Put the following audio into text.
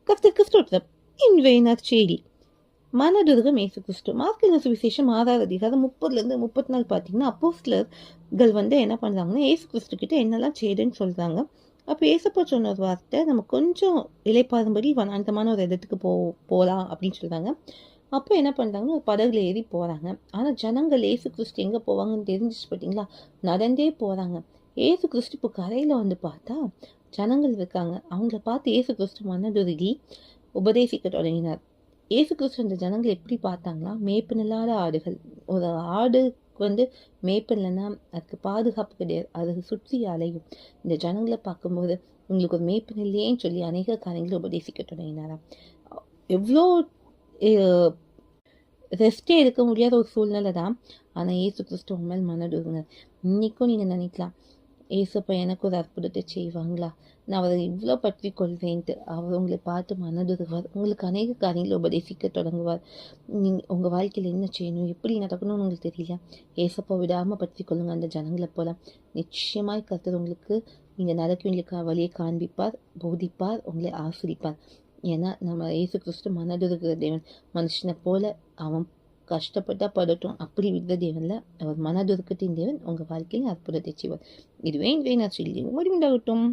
கர்த்தருக்கு ஸ்தோத்திரம். இன்றைய நற்செய்தி மனதுருகும் இயேசு கிறிஸ்து. மார்க் சுவிசேஷம் 6வது அதிகாரம் 30லேருந்து 34 பார்த்தீங்கன்னா, அப்போஸ்தலர்கள் என்ன பண்றாங்கன்னா, இயேசு கிறிஸ்து கிட்ட என்னெல்லாம் செய்யுதுன்னு சொல்றாங்க. அப்ப ஏசப்பா சொன்ன ஒரு வார்த்தை, நம்ம கொஞ்சம் இளைப்பாறும்படி வனாந்தமான ஒரு இடத்துக்கு போலாம் அப்படின்னு சொல்றாங்க. அப்ப என்ன பண்றாங்கன்னா, ஒரு படகுல ஏறி போறாங்க. ஆனா ஜனங்கள் இயேசு கிறிஸ்து எங்க போவாங்கன்னு தெரிஞ்சுச்சு பார்த்தீங்களா? நடந்தே போறாங்க. இயேசு கிறிஸ்து இப்போ கரையில வந்து பார்த்தா, ஜனங்கள் இருக்காங்க. அவங்கள பார்த்து இயேசு கிறிஸ்து மனதுருகி உபதேசிக்க தொடங்கினார். இயேசு கிறிஸ்து அந்த ஜனங்கள் எப்படி பார்த்தாங்களா? மேய்ப்பன் இல்லாத ஆடுகள். ஒரு ஆடுக்கு மேய்ப்பன் இல்லைன்னா அதுக்கு பாதுகாப்பு கிடையாது. அது சுற்றி அலையும். இந்த ஜனங்களை பார்க்கும்போது உங்களுக்கு ஒரு மேய்ப்பன் இல்லையேன்னு சொல்லி அநேக காரியங்களை உபதேசிக்க தொடங்கினாராம். எவ்வளோ ரெஸ்டே எடுக்க முடியாத ஒரு சூழ்நிலை தான். ஆனால் இயேசு கிறிஸ்து உண்மையில் மனதுருகினார். இன்னைக்கும் நீங்கள் நினைக்கலாம், ஏசப்பா எனக்கு ஒரு அற்புதத்தை செய்வாங்களா, நான் அவரை இவ்வளோ பற்றி கொள்வேன்ட்டு. அவர் உங்களை பார்த்து மனதுருவார். உங்களுக்கு அநேக காரியங்களை உபதேசிக்க தொடங்குவார். நீங்கள் உங்கள் வாழ்க்கையில் என்ன செய்யணும், எப்படி நடக்கணும்னு உங்களுக்கு தெரியல, ஏசப்பா விடாமல் பற்றி கொள்ளுங்க அந்த ஜனங்களை போல. நிச்சயமாய் கர்த்தர் உங்களுக்கு நீங்கள் நடக்க வேண்டிய வழியை காண்பிப்பார், போதிப்பார், உங்களை ஆசிரிப்பார். ஏன்னா நம்ம இயேசு கிறிஸ்து மனதுருகிற தேவன். மனுஷனை போல அவன் கஷ்டப்பட்டா படட்டும் அப்படி விடுற தேவன்ல, அவர் மனதுருக்கத்தின் தேவன். உங்கள் வாழ்க்கையில் அற்புதத்தை செய்வார். இதுவே நான் சொல்லி உண்டாகட்டும்.